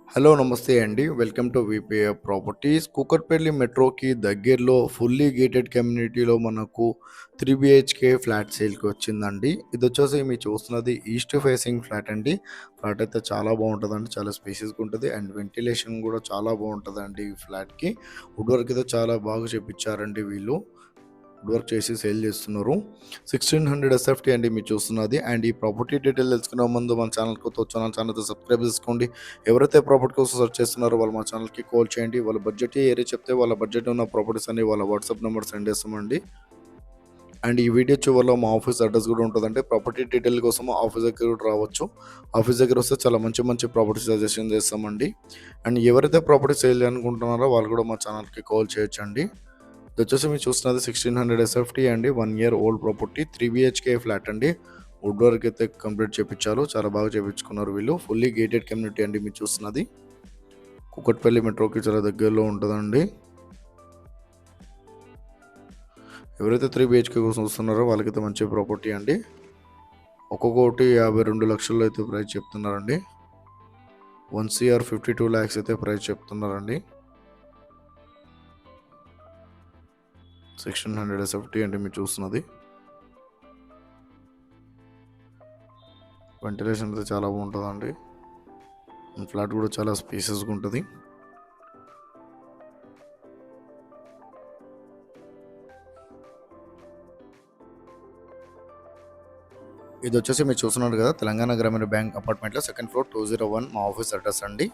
Hello నమస్తే అండి. Welcome to VPA properties. Kukatpally మెట్రోకి దగ్గరలో ఫుల్లీ గేటెడ్ కమ్యూనిటీలో మనకు 3 బీహెచ్‌కే ఫ్లాట్ సేల్‌కి వచ్చిందండి. ఇదొచ్చేసి మీరు చూస్తున్నది ఈస్ట్ ఫేసింగ్ ఫ్లాట్ అండి. ఫ్లాట్ అయితే చాలా బావుంటదండి. చాలా స్పేషియస్‌గా ఉంటది. అండ్ వెంటిలేషన్ గూడా చాలా బావుంటదండి ఈ ఫ్లాట్‌కి. వుడ్ వర్క్ అయితే చాలా బాగా చేపిచ్చారండి వీళ్ళు. వుడ్ వర్క్ చేసి సేల్ చేస్తున్నారు. 1600 ఎస్ఎఫ్టీ అండి మీరు చూస్తున్నది. అండ్ ఈ ప్రాపర్టీ డీటెయిల్ తెలుసుకునే ముందు మన ఛానల్‌కి కొత్త వచ్చి మన ఛానల్‌తో సబ్స్క్రైబ్ చేసుకోండి. ఎవరైతే ప్రాపర్టీ కోసం సెర్చ్ చేస్తున్నారో వాళ్ళు మా ఛానల్‌కి కాల్ చేయండి. వాళ్ళ బడ్జెట్ ఏరియా చెప్తే వాళ్ళ బడ్జెట్ ఉన్న ప్రాపర్టీస్ అన్ని వాళ్ళ వాట్సాప్ నెంబర్ సెండ్ చేస్తామండి. అండ్ ఈ వీడియో చివరిలో మా ఆఫీస్ అడ్రస్ కూడా ఉంటుందంటే ప్రాపర్టీ డీటెయిల్ కోసం ఆఫీస్ దగ్గర కూడా రావచ్చు. ఆఫీస్ దగ్గర వస్తే చాలా మంచి మంచి ప్రాపర్టీ సజెషన్ చేస్తామండి. అండ్ ఎవరైతే ప్రాపర్టీ సేల్ అనుకుంటున్నారో వాళ్ళు కూడా మా ఛానల్‌కి కాల్ చేయొచ్చండి. ఇది వచ్చేసి మీరు చూస్తున్నది 1600 ఎస్ఎఫ్టీ అండి. 1 year old property 3 BHK flat అండి. వుడ్ వర్క్ అయితే కంప్లీట్ చేపించారు. చాలా బాగా చేపించుకున్నారు వీళ్ళు. ఫుల్లీ గేటెడ్ కమ్యూనిటీ అండి మీరు చూస్తున్నది. కూకట్పల్లి మెట్రోకి చాలా దగ్గరలో ఉంటుందండి. ఎవరైతే 3 బీహెచ్‌కే కోసం వస్తున్నారో వాళ్ళకైతే మంచి ప్రాపర్టీ అండి. ఒక్కొక్కటి 52 లక్షల్లో అయితే ప్రైస్ చెప్తున్నారండి. 1,52 lakhs అయితే ప్రైస్ చెప్తున్నారండి. 1600 ఎస్ఎఫ్టీ అండి మీరు చూస్తున్నది. వెంటిలేషన్ అయితే చాలా బాగుంటుందండి. ఫ్లాట్ కూడా చాలా స్పేసెస్గా ఉంటుంది. ఇది వచ్చేసి మీరు చూస్తున్నారు కదా, తెలంగాణ గ్రామీణ బ్యాంక్ అపార్ట్మెంట్లో సెకండ్ ఫ్లోర్ 201 మా ఆఫీస్ అడ్రస్ అండి.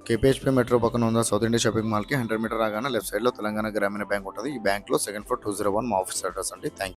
కేపీహెచ్పీ మెట్రో పక్కన ఉన్న సౌత్ ఇండియా షాపింగ్ మాల్కి 100 మీటర్ రాగానే లెఫ్ట్ సైడ్లో తెలంగాణ గ్రామీణ బ్యాంక్ ఉంటుంది. ఈ బ్యాంక్లో సెకండ్ ఫ్లోర్ 201 మా ఆఫీస్ అడ్రస్ అండి. Thank you.